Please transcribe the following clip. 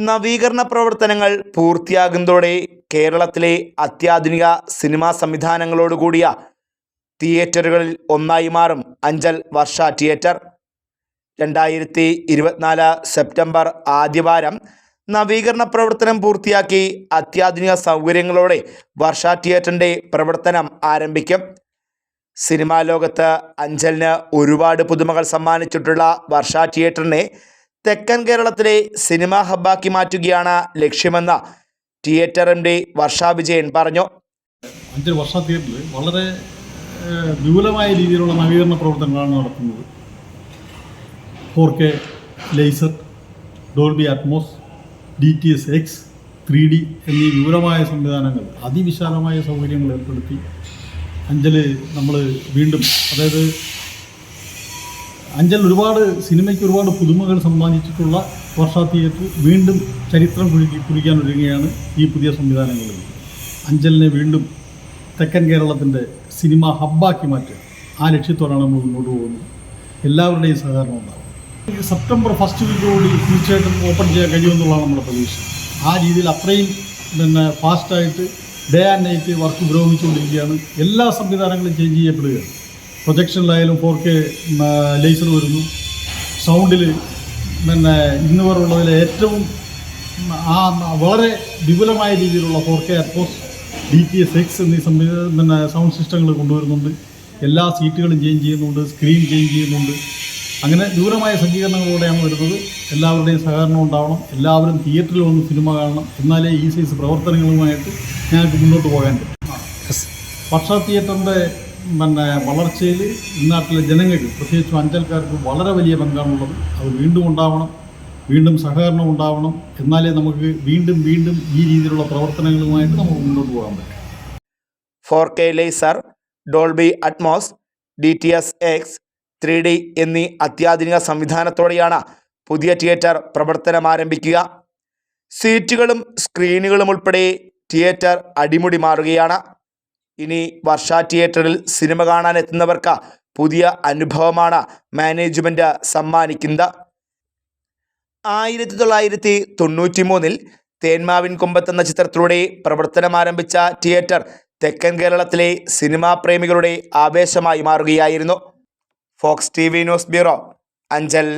നവീകരണ പ്രവർത്തനങ്ങൾ പൂർത്തിയാകുന്നതോടെ കേരളത്തിലെ അത്യാധുനിക സിനിമാ സംവിധാനങ്ങളോടുകൂടിയ തിയേറ്ററുകളിൽ ഒന്നായി മാറും അഞ്ചൽ വർഷ തിയേറ്റർ. 2024 സെപ്റ്റംബർ ആദ്യവാരം നവീകരണ പ്രവർത്തനം പൂർത്തിയാക്കി അത്യാധുനിക സൗകര്യങ്ങളോടെ വർഷ തിയേറ്ററിൻ്റെ പ്രവർത്തനം ആരംഭിക്കും. സിനിമാ ലോകത്ത് അഞ്ചലിന് ഒരുപാട് പുതുമകൾ സമ്മാനിച്ചിട്ടുള്ള വർഷ തിയേറ്ററിനെ തെക്കൻ കേരളത്തിലെ സിനിമാ ഹബ്ബാക്കി മാറ്റുകയാണ് ലക്ഷ്യമെന്ന് തിയേറ്റർ MD വർഷ വിജയൻ പറഞ്ഞു. അഞ്ചൽ വർഷ തിയേറ്ററിൽ വളരെ വിപുലമായ രീതിയിലുള്ള നവീകരണ പ്രവർത്തനങ്ങളാണ് നടത്തുന്നത്. 4K laser, Dolby Atmos, DTS X, 3D എന്നീ വിപുലമായ സംവിധാനങ്ങൾ, അതിവിശാലമായ സൗകര്യങ്ങൾ ഏർപ്പെടുത്തി അഞ്ചൽ നമ്മൾ വീണ്ടും, അതായത് അഞ്ചൽ സിനിമയ്ക്ക് ഒരുപാട് പുതുമകൾ സമ്മാനിച്ചിട്ടുള്ള വർഷ തിയേറ്റർ വീണ്ടും ചരിത്രം കുറിക്കാൻ ഒരുങ്ങുകയാണ് ഈ പുതിയ സംവിധാനങ്ങളിൽ. അഞ്ചലിനെ വീണ്ടും തെക്കൻ കേരളത്തിൻ്റെ സിനിമ ഹബ്ബാക്കി മാറ്റുക, ആ ലക്ഷ്യത്തോടാണ് നമ്മൾ മുന്നോട്ട് പോകുന്നത്. എല്ലാവരുടെയും സഹകരണം ഉണ്ടാകും. സെപ്റ്റംബർ ഫസ്റ്റ് വീക്കോടുകൂടി തീർച്ചയായിട്ടും ഓപ്പൺ ചെയ്യാൻ കഴിയുമെന്നുള്ളതാണ് നമ്മുടെ പ്രതീക്ഷ. ആ രീതിയിൽ അത്രയും ഫാസ്റ്റായിട്ട് ഡേ ആൻഡ് നൈറ്റ് വർക്ക് പുരോഗമിച്ചുകൊണ്ടിരിക്കുകയാണ്. എല്ലാ സംവിധാനങ്ങളും ചേഞ്ച് ചെയ്യപ്പെടുകയാണ്. പ്രൊജക്ഷനിലായാലും 4K ലേസർ വരുന്നു. സൗണ്ടിൽ ഇന്ന് വരെയുള്ളതിൽ ഏറ്റവും വളരെ വിപുലമായ രീതിയിലുള്ള 4K അറ്റ്മോസ്, DTS X എന്നീ സൗണ്ട് സിസ്റ്റങ്ങൾ കൊണ്ടുവരുന്നുണ്ട്. എല്ലാ സീറ്റുകളും ചേഞ്ച് ചെയ്യുന്നുണ്ട്, സ്ക്രീൻ ചേഞ്ച് ചെയ്യുന്നുണ്ട്. അങ്ങനെ വിപുലമായ സജ്ജീകരണങ്ങളോടെയാണ് വരുന്നത്. എല്ലാവരുടെയും സഹകരണം ഉണ്ടാവണം. എല്ലാവരും തിയേറ്ററിൽ വന്ന് സിനിമ കാണണം. എന്നാലേ ഈ സൈസ് പ്രവർത്തനങ്ങളുമായിട്ട് ഞങ്ങൾക്ക് മുന്നോട്ട് പോകാൻ പറ്റും. വർഷ തിയേറ്ററിൻ്റെ വളർച്ചയിൽ ഇന്നാട്ടിലെ ജനങ്ങൾക്ക്, പ്രത്യേകിച്ചും അഞ്ചൽക്കാർക്ക് വളരെ വലിയ പങ്കാണുള്ളത്. അത് വീണ്ടും ഉണ്ടാവണം, വീണ്ടും സഹകരണം ഉണ്ടാവണം. എന്നാലേ നമുക്ക് വീണ്ടും ഈ രീതിയിലുള്ള പ്രവർത്തനങ്ങളുമായിട്ട് നമുക്ക് മുന്നോട്ട് പോകാൻ പറ്റും. 4K laser, Dolby Atmos, DTS X, 3D എന്നീ അത്യാധുനിക സംവിധാനത്തോടെയാണ് പുതിയ തിയേറ്റർ പ്രവർത്തനം ആരംഭിക്കുക. സീറ്റുകളും സ്ക്രീനുകളും ഉൾപ്പെടെ തിയേറ്റർ അടിമുടി മാറുകയാണ്. ഇനി വർഷ തിയേറ്ററിൽ സിനിമ കാണാൻ എത്തുന്നവർക്ക് പുതിയ അനുഭവമാണ് മാനേജ്മെൻറ്റ് സമ്മാനിക്കുന്നത്. 1993 തേന്മാവിൻ കൊമ്പത്ത് എന്ന ചിത്രത്തിലൂടെ പ്രവർത്തനം ആരംഭിച്ച തിയേറ്റർ തെക്കൻ കേരളത്തിലെ സിനിമാ പ്രേമികളുടെ ആവേശമായി മാറുകയായിരുന്നു. Fox TV news bureau, Anchal.